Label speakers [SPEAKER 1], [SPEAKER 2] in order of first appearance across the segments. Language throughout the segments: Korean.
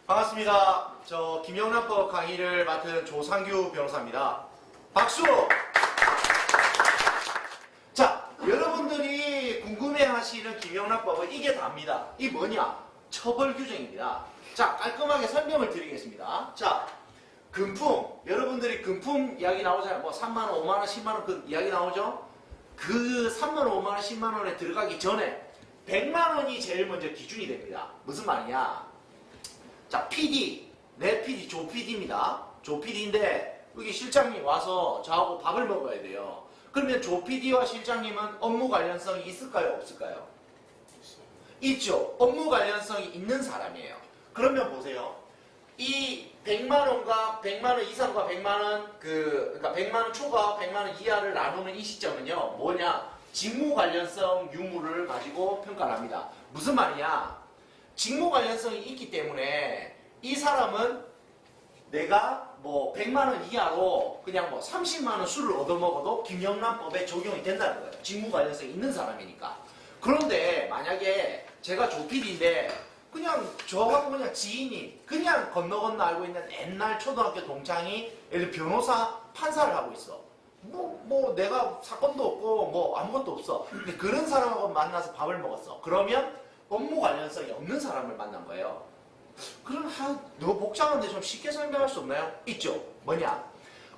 [SPEAKER 1] 반갑습니다. 저 김영란법 강의를 맡은 조상규 변호사입니다. 박수! 자, 여러분들이 궁금해하시는 김영란법은 이게 답니다. 이 뭐냐? 처벌 규정입니다. 자, 깔끔하게 설명을 드리겠습니다. 자, 금품, 여러분들이 금품 이야기 나오잖아요. 뭐 3만원, 5만원, 10만원 그 이야기 나오죠? 그 3만원, 5만원, 10만원에 들어가기 전에 100만원이 제일 먼저 기준이 됩니다. 무슨 말이냐? 자, PD, 내 PD, 조 PD입니다. 조 PD인데 여기 실장님 와서 저하고 밥을 먹어야 돼요. 그러면 조 PD와 실장님은 업무 관련성이 있을까요? 없을까요? 있죠. 업무 관련성이 있는 사람이에요. 그러면 보세요. 이 100만원과 100만원 이상과 100만원 그러니까 100만원 초과 100만원 이하를 나누는 이 시점은요. 뭐냐? 직무 관련성 유무를 가지고 평가를 합니다. 무슨 말이냐? 직무 관련성이 있기 때문에 이 사람은 내가 뭐 100만원 이하로 그냥 뭐 30만원 술을 얻어먹어도 김영란법에 적용이 된다는 거예요. 직무 관련성이 있는 사람이니까. 그런데 만약에 제가 조 PD인데 그냥 저하고 그냥 지인이 그냥 건너 알고 있는 옛날 초등학교 동창이 예를 들어 변호사 판사를 하고 있어. 뭐 내가 사건도 없고 뭐 아무것도 없어. 근데 그런 사람하고 만나서 밥을 먹었어. 그러면 업무 관련성이 없는 사람을 만난 거예요. 그럼 너무 복잡한데 좀 쉽게 설명할 수 없나요? 있죠. 뭐냐?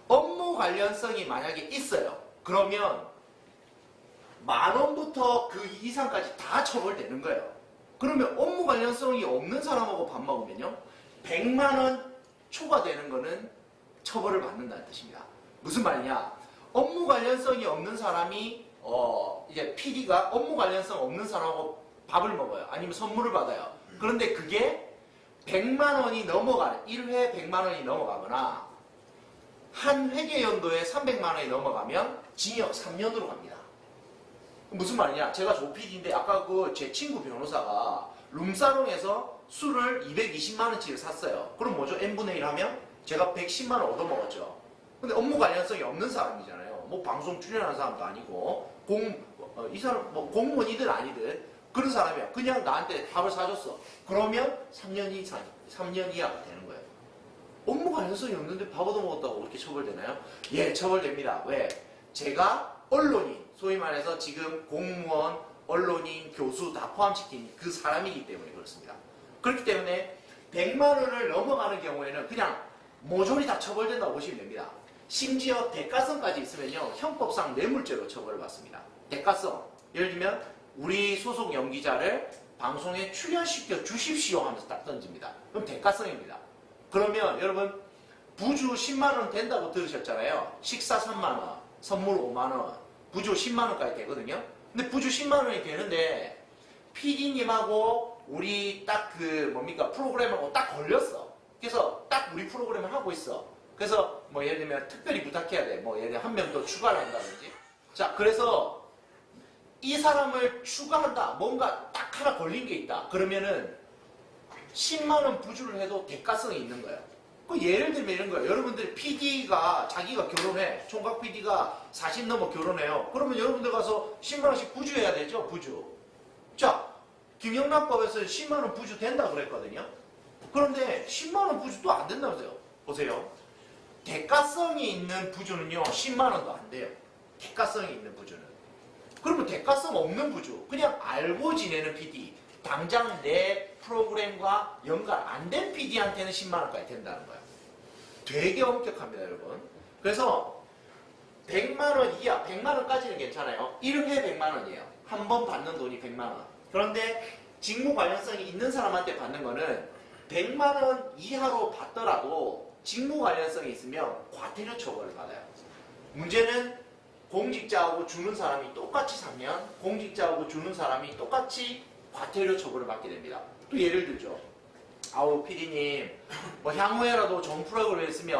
[SPEAKER 1] 업무 관련성이 만약에 있어요. 그러면 10,000원부터 그 이상까지 다 처벌되는 거예요. 그러면 업무 관련성이 없는 사람하고 밥 먹으면요. 100만원 초과되는 거는 처벌을 받는다는 뜻입니다. 무슨 말이냐? 업무 관련성이 없는 사람이 이제 PD가 업무 관련성 없는 사람하고 밥을 먹어요. 아니면 선물을 받아요. 그런데 그게 100만원이 넘어가는 1회 100만원이 넘어가거나 한 회계 연도에 300만원이 넘어가면 징역 3년으로 갑니다. 무슨 말이냐? 제가 조 PD인데 아까 그 제 친구 변호사가 룸사롱에서 술을 220만원치를 샀어요. 그럼 뭐죠? n분의 1 하면 제가 110만원 얻어먹었죠. 근데 업무 관련성이 없는 사람이잖아요. 뭐 방송 출연하는 사람도 아니고 이 사람 뭐 공무원이든 아니든 그런 사람이야. 그냥 나한테 밥을 사줬어. 그러면 3년 이하가 되는 거예요. 업무 관련성이 없는데 밥 얻어먹었다고 그렇게 처벌되나요? 예, 처벌됩니다. 왜? 제가 언론인, 소위 말해서 지금 공무원, 언론인, 교수 다 포함시킨 그 사람이기 때문에 그렇습니다. 그렇기 때문에 100만원을 넘어가는 경우에는 그냥 모조리 다 처벌된다고 보시면 됩니다. 심지어 대가성까지 있으면요. 형법상 뇌물죄로 처벌을 받습니다. 대가성. 예를 들면 우리 소속 연기자를 방송에 출연시켜 주십시오 하면서 딱 던집니다. 그럼 대가성입니다. 그러면 여러분 부주 10만원 된다고 들으셨잖아요. 식사 3만원, 선물 5만원, 부주 10만원까지 되거든요. 근데 부주 10만원이 되는데 PD님하고 우리 딱 프로그램하고 딱 걸렸어. 그래서 딱 우리 프로그램을 하고 있어. 그래서 뭐 예를 들면 특별히 부탁해야 돼. 뭐 예를 들면 한 명 더 추가를 한다든지. 자, 그래서 이 사람을 추가한다. 뭔가 딱 하나 걸린 게 있다. 그러면은 10만원 부주를 해도 대가성이 있는 거예요. 그 예를 들면 이런 거예요. 여러분들 PD가 자기가 결혼해. 총각 PD가 40 넘어 결혼해요. 그러면 여러분들 가서 10만원씩 부주해야 되죠. 부주. 자, 김영란법에서 10만원 부주 된다 그랬거든요. 그런데 10만원 부주도 안 된다면서요. 보세요. 대가성이 있는 부주는요. 10만원도 안 돼요. 대가성이 있는 부주는. 그러면 대가성 없는 부주, 그냥 알고 지내는 PD, 당장 내 프로그램과 연관 안 된 PD한테는 10만원까지 된다는 거예요. 되게 엄격합니다, 여러분. 그래서 100만원 이하, 100만원까지는 괜찮아요. 1회 100만원이에요. 한 번 받는 돈이 100만원. 그런데 직무 관련성이 있는 사람한테 받는 거는 100만원 이하로 받더라도 직무 관련성이 있으면 과태료 처벌을 받아요. 문제는 공직자하고 주는 사람이 똑같이 사면 공직자하고 주는 사람이 똑같이 과태료 처벌을 받게 됩니다. 또 예를 들죠. 아우 PD님 뭐 향후에라도 좋은 프로그램을 했으면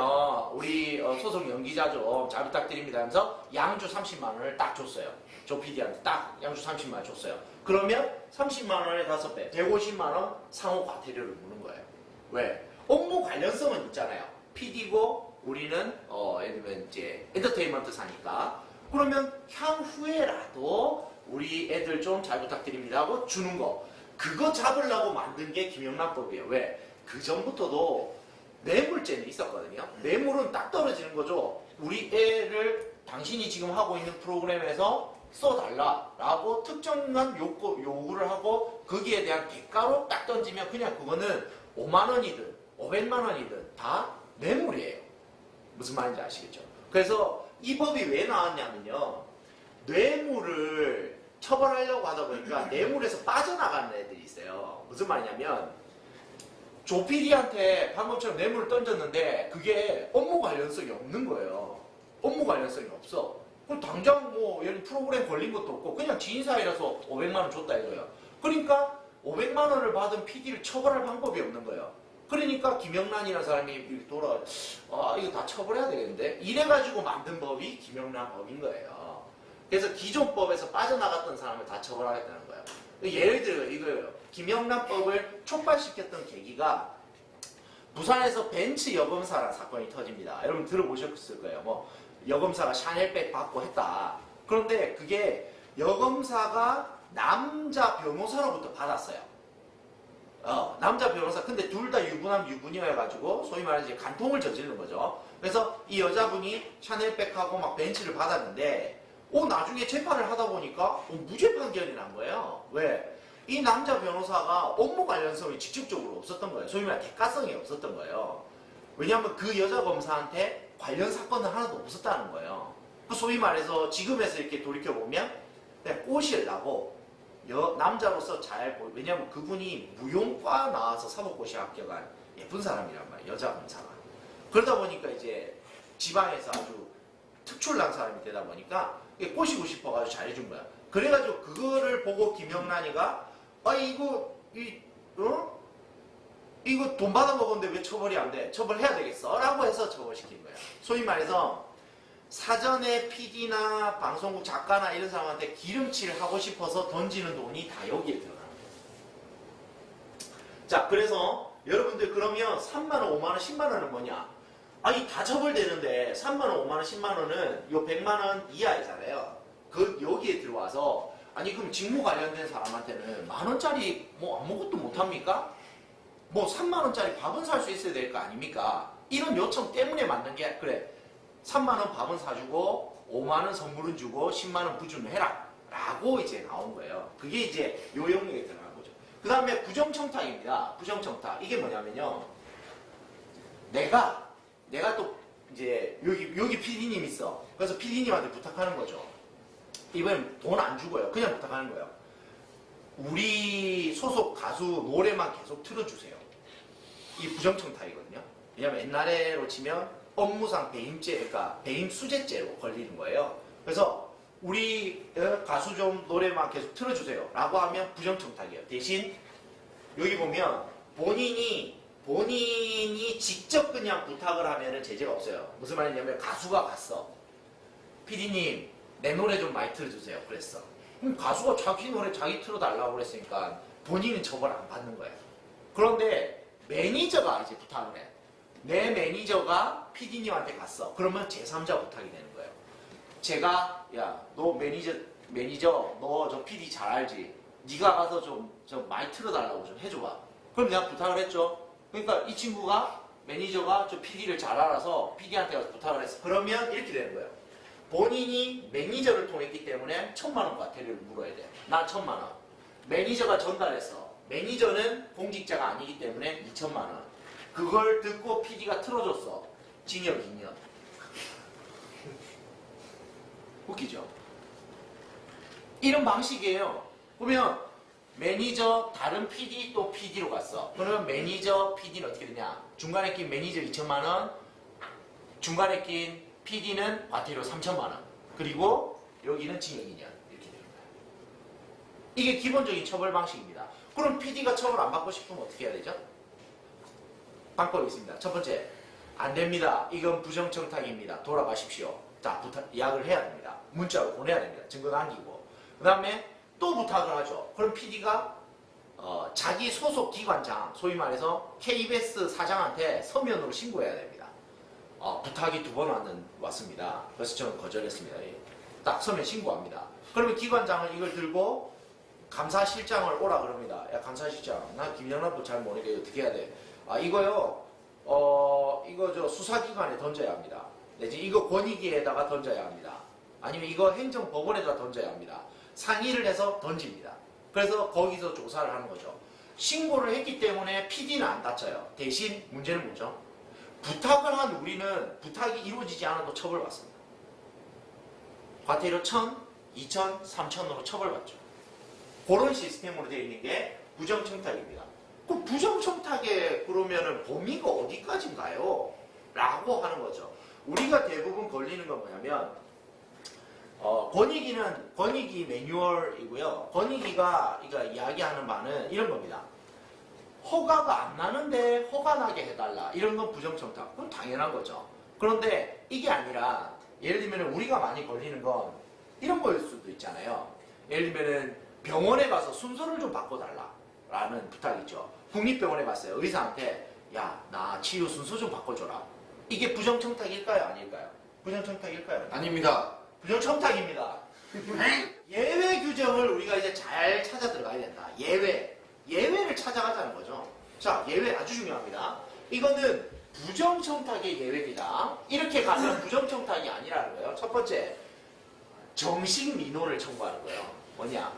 [SPEAKER 1] 우리 소속 연기자 좀 잘 부탁드립니다 하면서 양주 30만원을 딱 줬어요. 조 PD한테 딱 양주 30만원 줬어요. 그러면 30만원의 5배 150만원 상호 과태료를 무는 거예요. 왜? 업무 관련성은 있잖아요. PD고 우리는 예를 들면 이제 엔터테인먼트 사니까 그러면 향후에라도 우리 애들 좀 잘 부탁드립니다 하고 주는 거. 그거 잡으려고 만든 게 김영란법이에요. 왜? 그 전부터도 뇌물죄는 있었거든요. 뇌물은 딱 떨어지는 거죠. 우리 애를 당신이 지금 하고 있는 프로그램에서 써달라라고 특정한 요구를 하고 거기에 대한 대가로 딱 던지면 그냥 그거는 5만 원이든 500만 원이든 다 뇌물이에요. 무슨 말인지 아시겠죠? 그래서 이 법이 왜 나왔냐면요. 뇌물을 처벌하려고 하다 보니까 뇌물에서 빠져나가는 애들이 있어요. 무슨 말이냐면 조피디한테 방금처럼 뇌물을 던졌는데 그게 업무 관련성이 없는 거예요. 업무 관련성이 없어. 그럼 당장 뭐 예를 프로그램 걸린 것도 없고 그냥 지인 사이라서 500만 원 줬다 이거예요. 그러니까 500만 원을 받은 PD를 처벌할 방법이 없는 거예요. 그러니까 김영란이라는 사람이 이렇게 돌아와 이거 다 처벌해야 되겠는데 이래가지고 만든 법이 김영란 법인 거예요. 그래서 기존 법에서 빠져나갔던 사람을 다 처벌하겠다는 거예요. 예를 들어 이거예요. 김영란법을 촉발시켰던 계기가 부산에서 벤츠 여검사라는 사건이 터집니다. 여러분 들어보셨을 거예요. 뭐 여검사가 샤넬백 받고 했다. 그런데 그게 여검사가 남자 변호사로부터 받았어요. 남자 변호사. 근데 둘 다 유부남 유부녀여가지고 소위 말해서 이제 간통을 저지르는 거죠. 그래서 이 여자분이 샤넬백하고 막 벤츠를 받았는데 나중에 재판을 하다 보니까 무죄 판결이 난 거예요. 왜? 이 남자 변호사가 업무 관련성이 직접적으로 없었던 거예요. 소위 말해 대가성이 없었던 거예요. 왜냐하면 그 여자 검사한테 관련 사건은 하나도 없었다는 거예요. 그 소위 말해서 지금에서 이렇게 돌이켜보면 그냥 꼬시려고 남자로서 잘 보여. 왜냐하면 그분이 무용과 나와서 사법고시 합격한 예쁜 사람이란 말이에요. 여자 검사가. 그러다 보니까 이제 지방에서 아주 특출난 사람이 되다 보니까 꼬시고 싶어가지고 잘해준 거야. 그래가지고 그거를 보고 김영란이가 이거 돈 받아 먹었는데 왜 처벌이 안 돼? 처벌해야 되겠어? 라고 해서 처벌시킨 거예요. 소위 말해서 사전에 PD나 방송국 작가나 이런 사람한테 기름칠을 하고 싶어서 던지는 돈이 다 여기에 들어가는 거예요. 자, 그래서 여러분들 그러면 3만원, 5만원, 10만원은 뭐냐? 다 처벌되는데 3만원, 5만원, 10만원은 요 100만원 이하이잖아요. 여기에 들어와서 그럼 직무 관련된 사람한테는 만원짜리 뭐 아무것도 못합니까? 뭐 3만원짜리 밥은 살 수 있어야 될 거 아닙니까? 이런 요청 때문에 만든 게 그래 3만원 밥은 사주고 5만원 선물은 주고 10만원 부준을 해라 라고 이제 나온 거예요. 그게 이제 요 영역에 들어간 거죠. 그 다음에 부정청탁입니다. 부정청탁 이게 뭐냐면요, 내가 또 이제 여기 PD님 있어. 그래서 PD님한테 부탁하는 거죠. 이번엔 돈 안 주고요. 그냥 부탁하는 거예요. 우리 소속 가수 노래만 계속 틀어주세요. 이 부정청탁이거든요. 왜냐면 옛날에로 치면 업무상 배임죄, 그러니까 배임수재죄로 걸리는 거예요. 그래서 우리 가수 좀 노래만 계속 틀어주세요 라고 하면 부정청탁이에요. 대신 여기 보면 본인이 직접 그냥 부탁을 하면은 제재가 없어요. 무슨 말이냐면 가수가 갔어. PD님 내 노래 좀 많이 틀어주세요 그랬어. 그럼 가수가 자기 노래 자기 틀어달라고 그랬으니까 본인은 처벌 안 받는 거예요. 그런데 매니저가 이제 부탁을 해. 내 매니저가 PD님한테 갔어. 그러면 제3자 부탁이 되는 거예요. 제가 너 매니저 너 저 PD 잘 알지? 네가 가서 좀 많이 틀어달라고 좀 해줘봐. 그럼 내가 부탁을 했죠. 그러니까 이 친구가 매니저가 저 PD를 잘 알아서 PD한테 가서 부탁을 했어. 그러면 이렇게 되는 거예요. 본인이 매니저를 통했기 때문에 1,000만 원 과태료를 물어야 돼요. 난 1,000만 원. 매니저가 전달했어. 매니저는 공직자가 아니기 때문에 2,000만 원. 그걸 듣고 PD가 틀어줬어. 징역 2년. 웃기죠? 이런 방식이에요. 그러면 매니저 다른 PD 또 PD로 갔어. 그러면 매니저 PD는 어떻게 되냐? 중간에 낀 매니저 2,000만 원, 중간에 낀 PD는 과태료 3,000만 원, 그리고 여기는 징역 2년 이렇게 되는 거예요. 이게 기본적인 처벌 방식입니다. 그럼 PD가 처벌 안 받고 싶으면 어떻게 해야 되죠? 방법이 있습니다. 첫 번째, 안 됩니다. 이건 부정청탁입니다. 돌아가십시오. 자, 이야기를 해야 됩니다. 문자로 보내야 됩니다. 증거 남기고. 그 다음에 또 부탁을 하죠. 그럼 PD가 자기 소속 기관장, 소위 말해서 KBS 사장한테 서면으로 신고해야 됩니다. 부탁이 2번 왔습니다. 그래서 저는 거절했습니다. 딱 서면 신고합니다. 그러면 기관장은 이걸 들고 감사실장을 오라 그럽니다. 야, 감사실장, 나 김영란법 잘 모르니까 어떻게 해야 돼?
[SPEAKER 2] 아 이거요. 이거 저 수사기관에 던져야 합니다. 내지 이거 권익위에다가 던져야 합니다. 아니면 이거 행정법원에다 던져야 합니다. 상의를 해서 던집니다. 그래서 거기서 조사를 하는 거죠. 신고를 했기 때문에 PD는 안 다쳐요. 대신 문제는 뭐죠? 부탁을 한 우리는 부탁이 이루어지지 않아도 처벌받습니다. 과태료 1,000, 2,000, 3,000으로 처벌받죠. 그런 시스템으로 되어 있는 게 부정청탁입니다. 그 부정청탁에 그러면은 범위가 어디까지인가요? 라고 하는 거죠. 우리가 대부분 걸리는 건 뭐냐면 권익위 매뉴얼이고요. 권익위가 이야기하는 바는 이런 겁니다. 허가가 안 나는데 허가 나게 해달라. 이런 건 부정청탁. 그건 당연한 거죠. 그런데 이게 아니라 예를 들면 우리가 많이 걸리는 건 이런 거일 수도 있잖아요. 예를 들면 병원에 가서 순서를 좀 바꿔달라 라는 부탁이 있죠. 국립병원에 갔어요. 의사한테 야, 나 치료 순서 좀 바꿔줘라. 이게 부정청탁일까요? 아닐까요? 부정청탁일까요?
[SPEAKER 3] 아닙니다.
[SPEAKER 2] 부정청탁입니다. 예외 규정을 우리가 이제 잘 찾아 들어가야 된다. 예외를 찾아가자는 거죠. 자, 예외 아주 중요합니다. 이거는 부정청탁의 예외입니다. 이렇게 가면 부정청탁이 아니라는 거예요. 첫 번째, 정식 민원을 청구하는 거예요. 뭐냐?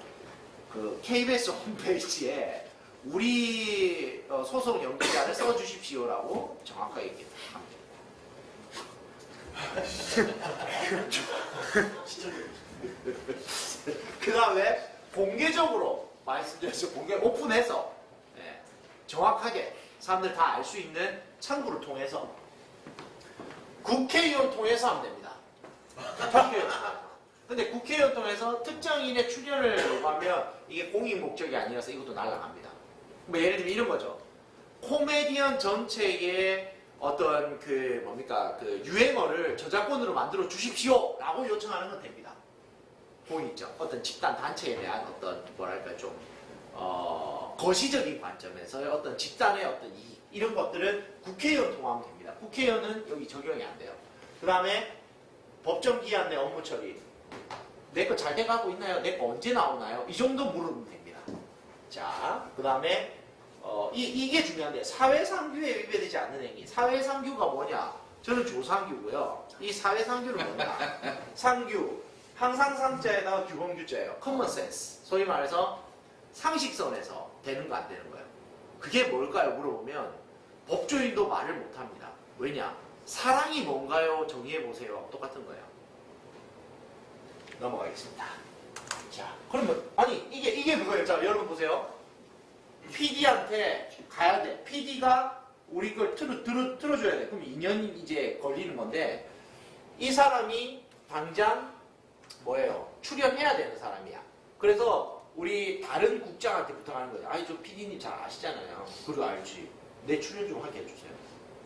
[SPEAKER 2] 그 KBS 홈페이지에 우리 소속 연기자를 써주십시오라고 정확하게 얘기합니다. 그 다음에 공개적으로 말씀드려서 오픈해서 정확하게 사람들 다 알 수 있는 창구를 통해서 국회의원 통해서 하면 됩니다. 국회의원 통해서. 근데 국회의원 통해서 특정인의 출연을 요구하면 이게 공익 목적이 아니라서 이것도 날아갑니다. 뭐 예를 들면 이런 거죠. 코미디언 전체의 어떤 그 유행어를 저작권으로 만들어 주십시오 라고 요청하는 건 됩니다. 공익 있죠. 어떤 집단 단체에 대한 어떤 뭐랄까 좀 거시적인 관점에서의 어떤 집단의 어떤 이익 이런 것들은 국회의원 통화하면 됩니다. 국회의원은 여기 적용이 안 돼요. 그 다음에 법정 기한 내 업무 처리 내 거 잘 돼가고 있나요? 내 거 언제 나오나요? 이 정도 물으면 됩니다. 자, 그 다음에 이게 중요한데 사회상규에 위배되지 않는 행위. 사회상규가 뭐냐? 저는 조상규고요. 이 사회상규는 뭐냐? 상규 항상 상자에다가 규범규자예요. 커먼센스. 소위 말해서 상식선에서 되는 거 안 되는 거예요. 그게 뭘까요? 물어보면 법조인도 말을 못합니다. 왜냐? 사랑이 뭔가요? 정의해보세요. 똑같은 거예요. 넘어가겠습니다. 자, 그러면 아니 이게 그거예요. 자, 여러분 보세요. PD한테 가야 돼. PD가 우리 걸 틀어줘야 돼. 그럼 2년 이제 걸리는 건데 이 사람이 당장 뭐예요? 출연해야 되는 사람이야. 그래서 우리 다른 국장한테 부탁하는 거예요. 아니 저 PD님 잘 아시잖아요. 그래 알지. 내 출연 좀 하게 해주세요.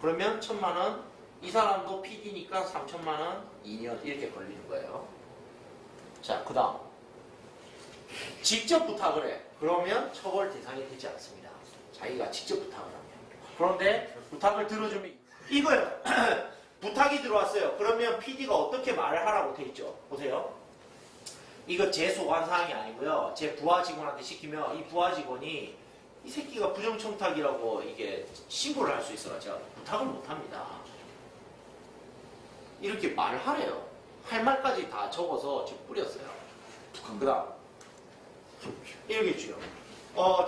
[SPEAKER 2] 그러면 1,000만 원. 이 사람도 PD니까 3,000만 원, 2년 이렇게 걸리는 거예요. 자, 그 다음 직접 부탁을 해. 그러면 처벌 대상이 되지 않습니다. 자기가 직접 부탁을 하면. 그런데 부탁을 들어주면 이거요. 부탁이 들어왔어요. 그러면 PD가 어떻게 말을 하라고 돼 있죠. 보세요. 이거 제 소관사항이 아니고요. 제 부하 직원한테 시키면 이 부하 직원이 이 새끼가 부정청탁이라고 이게 신고를 할 수 있어요. 제가 부탁을 못합니다. 이렇게 말을 하래요. 할 말까지 다 적어서 지금 뿌렸어요. 그 다음 이렇게 주요.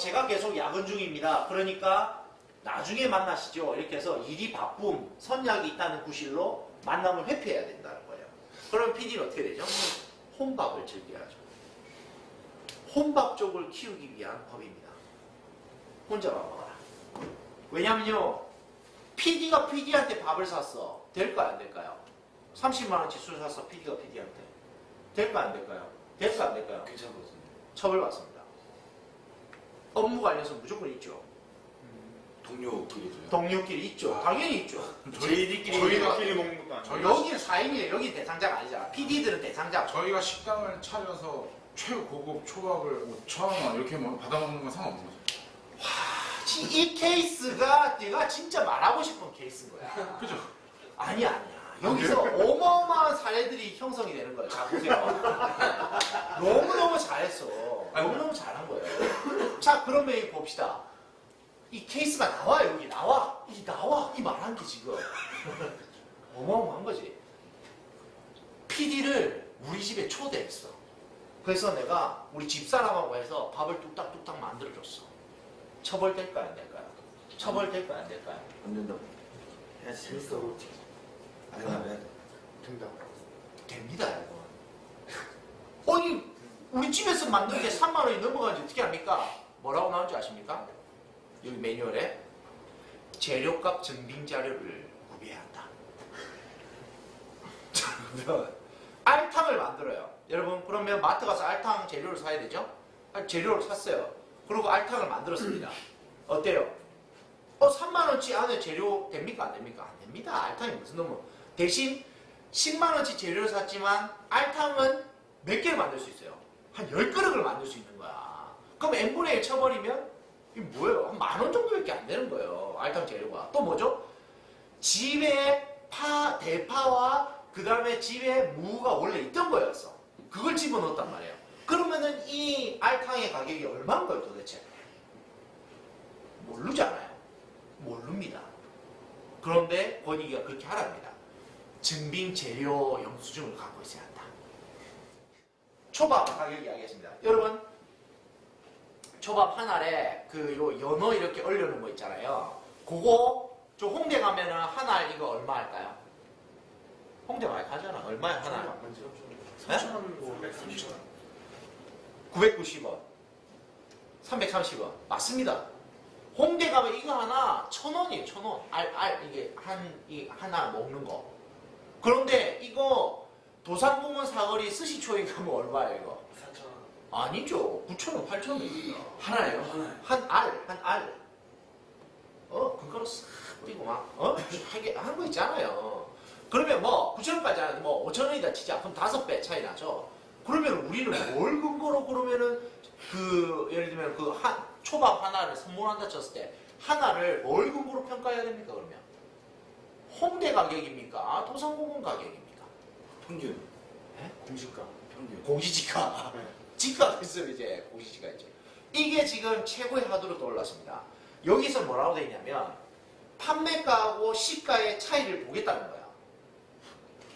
[SPEAKER 2] 제가 계속 야근 중입니다. 그러니까 나중에 만나시죠. 이렇게 해서 일이 바쁨, 선약이 있다는 구실로 만남을 회피해야 된다는 거예요. 그럼 PD는 어떻게 되죠? 혼밥을 즐겨야죠. 혼밥 쪽을 키우기 위한 법입니다. 혼자만 먹어라. 왜냐면요. PD가 PD한테 밥을 샀어. 될까요? 안 될까요? 30만원치 술 샀어. PD가 PD한테. 될까요? 안 될까요? 될까요? 안 될까요?
[SPEAKER 3] 괜찮은 것 같습니다.
[SPEAKER 2] 처벌받습니다. 업무 관련해서 무조건 있죠.
[SPEAKER 3] 동료끼리도요?
[SPEAKER 2] 동료끼리 있죠. 당연히 있죠.
[SPEAKER 4] 저희가끼리 먹는 것도 아니고
[SPEAKER 2] 여기는 4인이에요. 여기 대상자가 아니잖아. PD들은 대상자.
[SPEAKER 4] 저희가 식당을 차려서 최고급 초밥을 5,000원 이렇게 받아먹는 건 상관없는 거죠.
[SPEAKER 2] 이 케이스가 내가 진짜 말하고 싶은 케이스인 거야.
[SPEAKER 4] 그죠?
[SPEAKER 2] 아니야. 여기서 어마어마한 사례들이 형성이 되는 거예요. 자, 보세요. 너무너무 잘했어. 너무너무 잘한 거예요. 자, 그러면 봅시다. 이 케이스가 나와, 여기 나와. 집에 초대했어. 그래서 내가 우리 집사람하고 해서 밥을 뚝딱뚝딱 만들어줬어. 처벌될까요, 안 될까요? 처벌될까요, 안 될까요?
[SPEAKER 1] 안 된다고. 해야지. 재밌어. 안 된다고 해야 돼.
[SPEAKER 4] 된다.
[SPEAKER 2] 됩니다, 여러분. 아니, 우리 집에서 만든 게 3만 원이 넘어가는지 어떻게 합니까? 뭐라고 나오는지 아십니까? 여기 매뉴얼에 재료값 증빙 자료를 구비해야 한다. 그러면 알탕을 만들어요. 여러분, 그러면 마트 가서 알탕 재료를 사야 되죠? 재료를 샀어요. 그리고 알탕을 만들었습니다. 어때요? 3만 원치 안에 재료 됩니까? 안 됩니까? 안 됩니다. 알탕이 무슨 놈은. 대신 10만 원치 재료를 샀지만 알탕은 몇 개를 만들 수 있어요? 한 10그릇을 만들 수 있는 거야. 그럼 n분의 1 쳐버리면 이게 뭐예요? 한 10,000원 정도밖에 안 되는 거예요. 알탕 재료가. 또 뭐죠? 집에 대파와 그 다음에 집에 무가 원래 있던 거였어. 그걸 집어넣었단 말이에요. 그러면은 이 알탕의 가격이 얼마인 거예요 도대체? 모르잖아요. 모릅니다. 그런데 권익위가 그렇게 하랍니다. 증빙 재료 영수증을 갖고 있어야 한다. 초밥 가격 이야기했습니다. 여러분, 초밥 한 알에 요 연어 이렇게 얼려놓은 거 있잖아요. 그거 저 홍대 가면은 한 알 이거 얼마 할까요? 홍대 많이 가잖아. 얼마야 한 알?
[SPEAKER 4] 3,530원.
[SPEAKER 2] 990원. 330원. 맞습니다. 홍대 가면 이거 하나 1,000원이에요. 1,000원. 이게 하나 먹는 거. 그런데 이거 도산공원 사거리 스시초에 가면 얼마예요 이거?
[SPEAKER 4] 4,000원.
[SPEAKER 2] 아니죠. 9,000원, 8,000원입니다.
[SPEAKER 1] 하나예요?
[SPEAKER 2] 한 알. 그거로 싹 뿌리고 막, 한 거 있잖아요. 그러면 뭐, 9,000원까지 하는데 뭐, 5,000원이다 치자. 그럼 5배 차이 나죠. 그러면 우리는 뭘 근거로 그러면은, 예를 들면 초밥 하나를 선물한다 쳤을 때, 하나를 뭘 근거로 평가해야 됩니까, 그러면? 홍대 가격입니까? 도산공원 가격입니까?
[SPEAKER 1] 평균.
[SPEAKER 4] 공시가.
[SPEAKER 1] 평균.
[SPEAKER 2] 공시지가.
[SPEAKER 4] 네.
[SPEAKER 2] 지가가 있으면 이제 공시지가 있죠. 이게 지금 최고의 하도로 떠올랐습니다. 여기서 뭐라고 돼 있냐면 판매가하고 시가의 차이를 보겠다는 거야.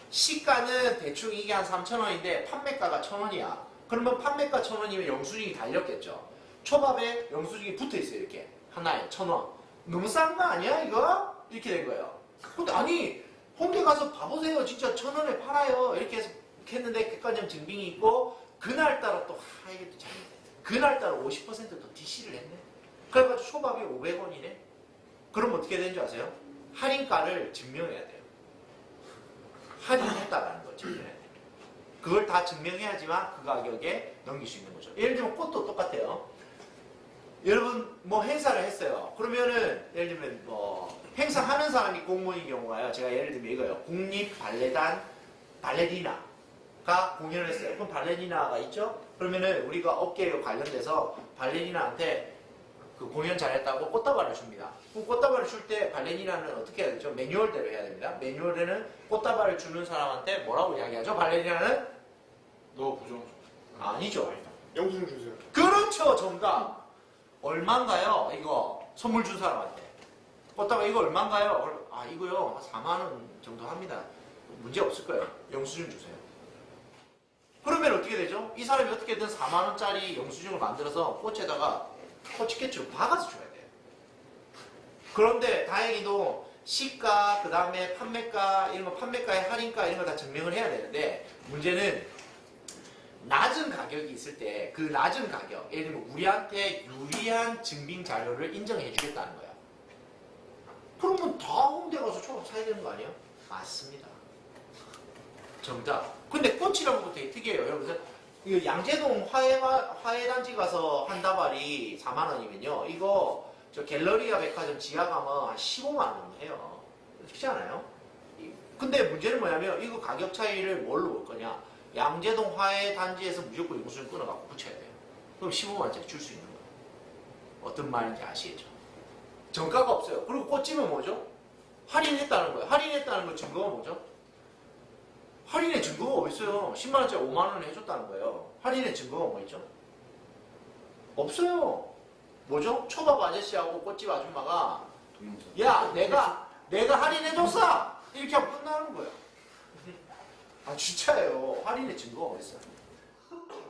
[SPEAKER 2] 시가는 대충 이게 한 3,000원인데 판매가가 1,000원이야. 그러면 판매가 1,000원이면 영수증이 달렸겠죠. 초밥에 영수증이 붙어 있어요. 이렇게 하나에 1,000원. 너무 싼 거 아니야 이거? 이렇게 된 거예요. 근데 아니 홍대 가서 봐보세요. 진짜 1,000원에 팔아요. 이렇게 해서 했는데 객관적 증빙이 있고 그날따라 또 이게 또 잘못됐네. 그날따라 50%또 DC를 했네. 그래가지고 초밥이 500원이네. 그럼 어떻게 되는 줄 아세요? 할인가를 증명해야 돼요. 할인했다라는 걸 증명해야 돼요. 그걸 다 증명해야지만 그 가격에 넘길 수 있는 거죠. 예를 들면 꽃도 똑같아요. 여러분 뭐 행사를 했어요. 그러면은 예를 들면 뭐 행사하는 사람이 공무원인 경우가요. 제가 예를 들면 이거요. 국립발레단 발레리나가 공연을 했어요. 그럼 발레리나가 있죠? 그러면은 우리가 업계에 관련돼서 발레리나한테 그 공연 잘했다고 꽃다발을 줍니다. 그럼 꽃다발을 줄 때 발레리나는 어떻게 해야 되죠? 매뉴얼대로 해야 됩니다. 매뉴얼에는 꽃다발을 주는 사람한테 뭐라고 이야기하죠? 발레리나는?
[SPEAKER 4] 너 부정.
[SPEAKER 2] 아니죠.
[SPEAKER 4] 영수증 주세요.
[SPEAKER 2] 그렇죠. 정답. 얼마인가요? 이거 선물 준 사람한테. 꽃다발 이거 얼마인가요? 이거요. 한 4만 원 정도 합니다. 문제 없을 거예요. 영수증 주세요. 그러면 어떻게 되죠? 이 사람이 어떻게든 4만 원짜리 영수증을 만들어서 꽃에다가 코치켓으로 박아서 줘야 돼요. 그런데 다행히도 시가, 그 다음에 판매가, 이런 거 판매가의 할인가 이런 거 다 증명을 해야 되는데 문제는 낮은 가격이 있을 때 그 낮은 가격, 예를 들면 우리한테 유리한 증빙 자료를 인정해 주겠다는 거야. 그러면 다 홍대 가서 초밥 사야 되는 거 아니에요? 맞습니다. 정답. 근데 꽃이라는 것도 되게 특이해요. 여러분, 이거 양재동 화해단지 가서 한 다발이 4만 원이면요. 이거 저 갤러리아 백화점 지하 가면 한 15만 원 해요. 그렇지 않아요? 근데 문제는 뭐냐면 이거 가격 차이를 뭘로 볼 거냐? 양재동 화해단지에서 무조건 영수증 끊어갖고 붙여야 돼요. 그럼 15만 원짜리 줄 수 있는 거예요. 어떤 말인지 아시겠죠? 정가가 없어요. 그리고 꽃집은 뭐죠? 할인했다는 거예요. 할인했다는 거 증거가 뭐죠? 할인의 증거가 어디 있어요? 10만원짜리 5만원을 해줬다는 거예요. 할인의 증거가 뭐 있죠? 없어요. 뭐죠? 초밥 아저씨하고 꽃집 아줌마가 야 내가 할인해줬어! 이렇게 하고 끝나는 거예요.
[SPEAKER 1] 아 진짜예요. 할인의 증거가 어딨어요?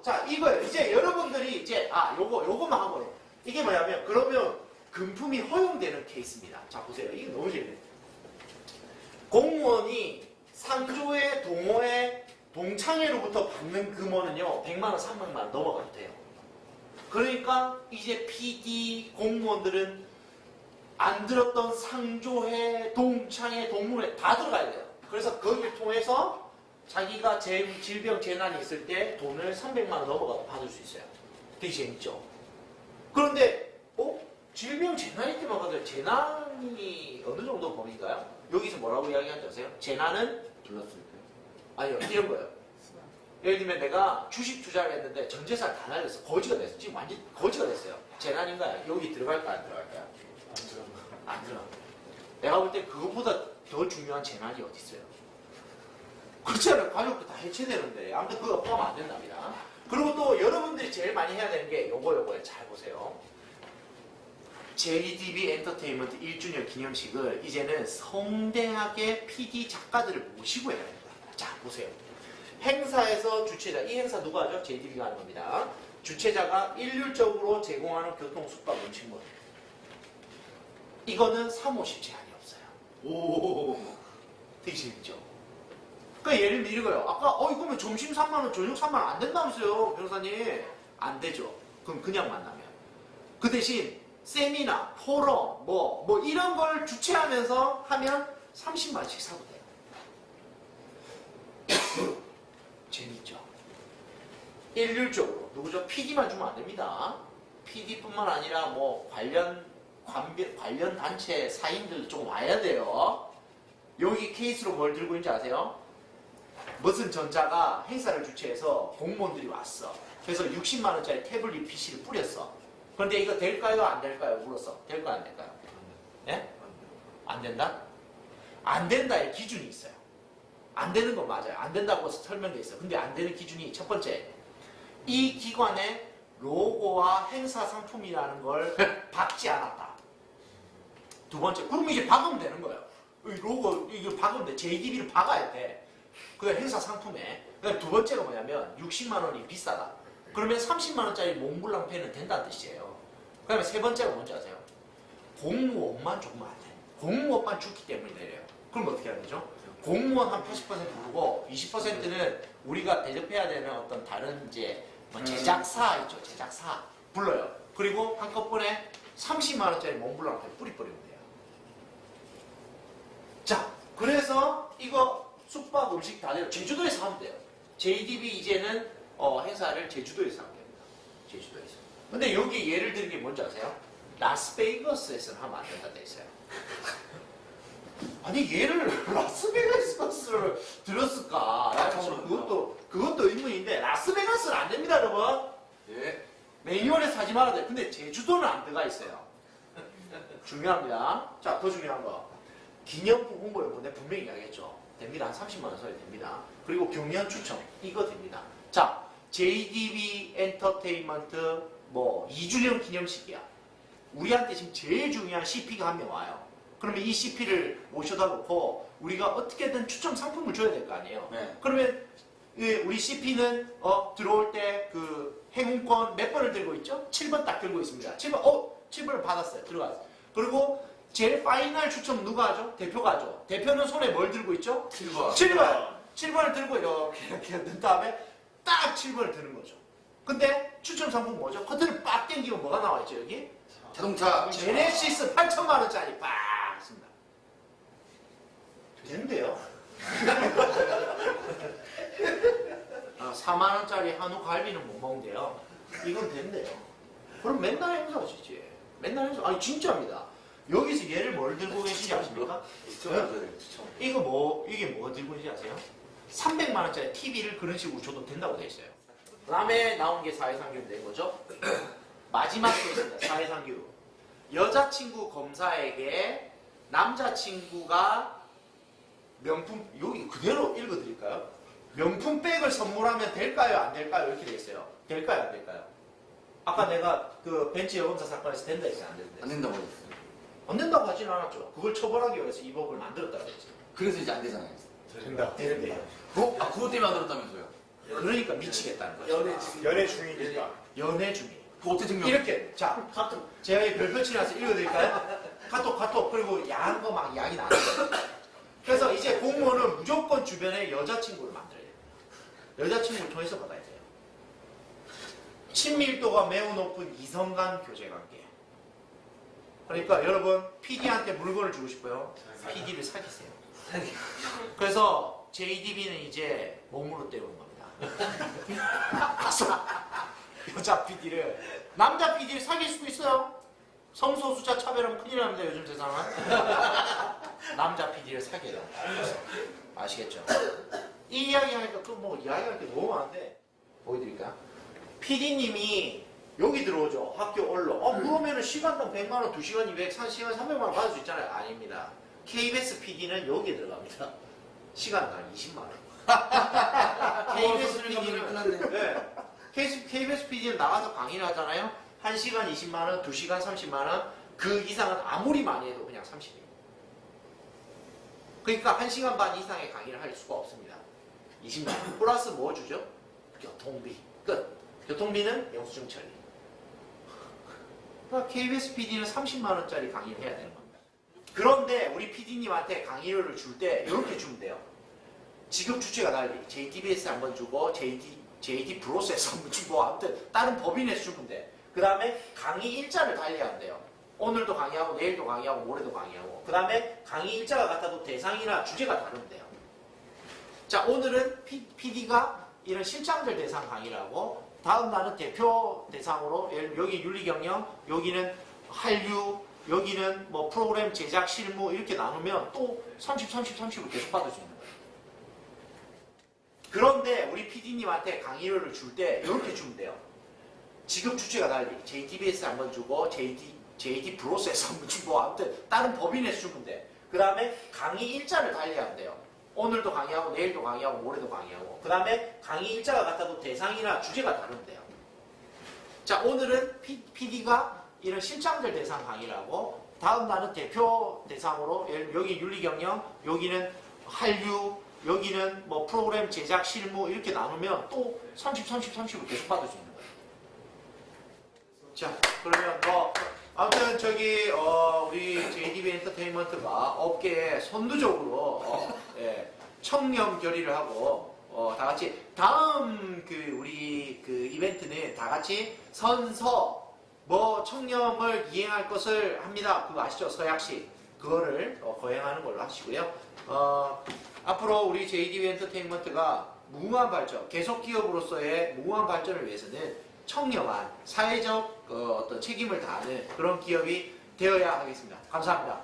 [SPEAKER 1] 자 이거예요. 이제 여러분들이 이제 요거만 하고 이게 뭐냐면 그러면 금품이 허용되는 케이스입니다. 자 보세요. 이게 너무 재밌네요. 공무원이 상조의 동호회 동창회로부터 받는 금원은요 100만원 300만원 넘어가도 돼요. 그러니까 이제 PD 공무원들은 안 들었던 상조회 동창회 동문회 다 들어가야 돼요. 그래서 거기를 통해서 자기가 질병 재난이 있을 때 돈을 300만원 넘어가도 받을 수 있어요. 되게 재밌죠. 그런데 질병 재난일 때만 받아요. 재난이 어느 정도 범위인가요? 여기서 뭐라고 이야기하는지 아세요? 재난은
[SPEAKER 4] 불렀을 때.
[SPEAKER 1] 아니요 이런 거예요. 예를 들면 내가 주식 투자를 했는데 전 재산 다 날렸어. 거지가 됐어. 지금 완전 거지가 됐어요. 재난인가요? 여기 들어갈까 안 들어갈까요?
[SPEAKER 4] 안 들어.
[SPEAKER 1] 안 들어가. 내가 볼 때 그것보다 더 중요한 재난이 어디 있어요? 그렇잖아요. 가족도 다 해체되는데 아무튼 그거 포함 안 된답니다. 그리고 또 여러분들이 제일 많이 해야 되는 게 요거예요. 잘 보세요. JDB 엔터테인먼트 1주년 기념식을 이제는 성대하게 PD 작가들을 모시고 해야 됩니다. 자 보세요. 행사에서 주최자, 이 행사 누가 하죠? JDB가 하는 겁니다. 주최자가 일률적으로 제공하는 교통, 숙박, 음식물. 이거는 사무실 제한이 없어요. 오, 되게 재밌죠? 그러니까 예를 들면 이거예요. 아까 이거면 점심 3만원, 저녁 3만원 안 된다면서요, 변호사님. 안 되죠. 그럼 그냥 만나면. 그 대신 세미나, 포럼, 뭐 이런 걸 주최하면서 하면 30만원씩 사도 돼요. 재밌죠? 일률적으로 누구죠? PD만 주면 안 됩니다. PD뿐만 아니라 뭐 관련 단체 사인들도 좀 와야 돼요. 여기 케이스로 뭘 들고 있는지 아세요? 무슨 전자가 행사를 주최해서 공무원들이 왔어. 그래서 60만 원짜리 태블릿 PC를 뿌렸어. 그런데 이거 될까요? 안 될까요? 물었어. 될까요? 안 될까요? 예? 안 된다? 안 된다의 기준이 있어요. 안 되는 건 맞아요. 안 된다고 설명돼 있어요. 근데 안 되는 기준이 첫 번째, 이 기관의 로고와 행사 상품이라는 걸 박지 않았다. 두 번째, 그럼 이제 박으면 되는 거예요. 이 로고 이거 박으면 돼. JDB를 박아야 돼. 그 행사 상품에. 그다음 두 번째가 뭐냐면 60만 원이 비싸다. 그러면 30만 원짜리 몽블랑 펜은 된다는 뜻이에요. 그다음에 세 번째가 뭔지 아세요? 공무원만 조금 안 돼. 공무원만 죽기 때문에 내려요. 그럼 어떻게 해야 되죠? 공무원 한 80% 부르고 20%는 우리가 대접해야 되는 어떤 다른 이제 뭐 제작사 있죠. 제작사 불러요. 그리고 한꺼번에 30만 원짜리 몽블랑 펜 뿌리버리면 돼요. 자, 그래서 이거 숙박 음식 다 돼요. 제주도에서 하면 돼요. JDB 이제는 행사를 제주도에서 하면 됩니다. 제주도에서. 근데 여기 예를 드는 게 뭔지 아세요? 라스베이거스에서는 하면 안 된다 돼 있어요. 아니 얘를 라스베가스를 들었을까? 그것도 의문인데 라스베가스는 안 됩니다, 여러분.
[SPEAKER 4] 예.
[SPEAKER 1] 매뉴얼에 사지 말아야 돼. 근데 제주도는 안 들어가 있어요. 중요합니다. 자, 더 중요한 거. 기념품 홍보 요거 내가 분명히 이야기했죠. 됩니다. 한 30만 원 써야 됩니다. 그리고 경연 추첨 이거 됩니다. 자, JDB 엔터테인먼트 뭐 2주년 기념식이야. 우리한테 지금 제일 중요한 CP가 한 명 와요. 그러면 이 CP를 모셔다 놓고 우리가 어떻게든 추첨 상품을 줘야 될 거 아니에요.
[SPEAKER 4] 네.
[SPEAKER 1] 그러면 우리 CP는 들어올 때 그 행운권 몇 번을 들고 있죠? 7번 딱 들고 있습니다. 7번을 받았어요. 들어갔어요. 그리고 제일 파이널 추첨 누가 하죠? 대표가 하죠. 대표는 손에 뭘 들고 있죠?
[SPEAKER 4] 7번.
[SPEAKER 1] 7번을 들고 이렇게 넣은 다음에 딱 7번을 드는 거죠. 근데 추첨 상품 뭐죠? 커튼을 빡 당기면 뭐가 나와 있죠, 여기?
[SPEAKER 4] 자동차.
[SPEAKER 1] 제네시스 8천만 원짜리 빡 씁니다. 되는데요? 4만 원짜리 한우 갈비는 못 먹는데요. 이건 된대요. 그럼 맨날 행사하시지. 맨날 행사. 아니 진짜입니다. 여기서 얘를 뭘 들고 계시지 아십니까? 이게 뭐 들고 계시지 아세요? 300만 원짜리 TV를 그런 식으로 줘도 된다고 돼 있어요. 그 다음에 나온 게 사회상규인데 뭐죠? 마지막 케이스입니다. 사회상규. 여자친구 검사에게 남자친구가 명품, 여기 그대로 읽어드릴까요? 명품백을 선물하면 될까요? 안 될까요? 이렇게 돼 있어요. 될까요? 안 될까요? 아까 내가 그 벤츠 여검사 사건에서 된다 했어요? 안 된다
[SPEAKER 4] 안
[SPEAKER 1] 했어요?
[SPEAKER 4] 된다고 했어요.
[SPEAKER 1] 안 된다고 하진 않았죠. 그걸 처벌하기 위해서 이 법을 만들었다고 했죠.
[SPEAKER 4] 그래서 이제 안 되잖아요.
[SPEAKER 3] 된다.
[SPEAKER 1] 되는데요.
[SPEAKER 3] 그것 때문에 안 들었다면서요?
[SPEAKER 1] 그러니까 미치겠다는 거죠.
[SPEAKER 5] 연애 중이니까.
[SPEAKER 1] 연애 중에.
[SPEAKER 3] 그거 어떻게 증명?
[SPEAKER 1] 이렇게 자 제가 이 별표 치면서 읽어드릴까요? 카톡 그리고 야한 거 막 이야기 나는 거예요. 그래서 이제 공무원은 무조건 주변에 여자친구를 만들어야 돼요. 여자친구를 통해서 받아야 돼요. 친밀도가 매우 높은 이성 간 교제 관계. 그러니까 여러분 PD한테 물건을 주고 싶어요. PD를 사귀세요. 그래서 JDB는 이제 몸으로 때우는 겁니다. 그래서 여자 PD를 남자 PD를 사귈 수도 있어요. 성소수자 차별하면 큰일 납니다. 요즘 세상은. 남자 PD를 사귀어요. 아시겠죠? 이 이야기 하니까 또 뭐 이야기할 게 너무 많은데 보여드릴까요? PD님이 여기 들어오죠. 학교 언론. 그러면은 시간당 100만원, 2시간 200, 3시간 300만원 받을 수 있잖아요. 아닙니다. KBS PD는 여기에 들어갑니다. 시간당 20만원. KBS PD는 네. KBS PD는 나가서 강의를 하잖아요. 1시간 20만원, 2시간 30만원, 그 이상은 아무리 많이 해도 그냥 30이에요. 그러니까 1시간 반 이상의 강의를 할 수가 없습니다. 20만원. 플러스 뭐 주죠? 교통비. 끝. 교통비는 영수증 처리. 그러니까 KBS PD는 30만원짜리 강의를 해야 되는 겁니다. 그런데 우리 PD님한테 강의료를 줄 때 이렇게 주면 돼요. 지급 주체가 달리 JTBS 한번 주고 JD 브로스에서 한번 주고 아무튼 다른 법인에서 주면 돼. 그 다음에 강의 일자를 달리 하면 돼요. 오늘도 강의하고 내일도 강의하고 모레도 강의하고 그 다음에 강의 일자가 같아도 대상이나 주제가 다르면 돼요. 자 오늘은 PD가 이런 실장들 대상 강의라고 다음 날은 대표 대상으로 여기 윤리경영 여기는 한류 여기는 뭐 프로그램 제작 실무 이렇게 나누면 또 30을 계속 받을 수 있는 거예요. 그런데 우리 PD님한테 강의료를 줄 때 이렇게 주면 돼요. 지급 주체가 달리 JTBS 한번 주고 JD 브로스에서 한번 주고 아무튼 다른 법인에서 주면 돼. 그 다음에 강의 일자를 달리 하면 돼요. 오늘도 강의하고 내일도 강의하고 모레도 강의하고 그 다음에 강의 일자가 같아도 대상이나 주제가 다르면 돼요. 자 오늘은 PD가 이런 실장들 대상 강의라고 다음 날은 대표 대상으로 여기 윤리경영 여기는 한류 여기는 뭐 프로그램 제작 실무 이렇게 나누면 또 30을 계속 받을 수 있는 거예요. 자 그러면 뭐 아무튼 저기 우리 JDB 엔터테인먼트가 업계에 선두적으로 청렴 결의를 하고 다 같이 다음 그 우리 그 이벤트는 다 같이 선서 뭐 청렴을 이행할 것을 합니다. 그거 아시죠? 서약식 그거를 거행하는 걸로 하시고요. 앞으로 우리 JDB 엔터테인먼트가 무궁한 발전, 계속 기업으로서의 무궁한 발전을 위해서는 청렴한 사회적 어떤 책임을 다하는 그런 기업이 되어야 하겠습니다. 감사합니다.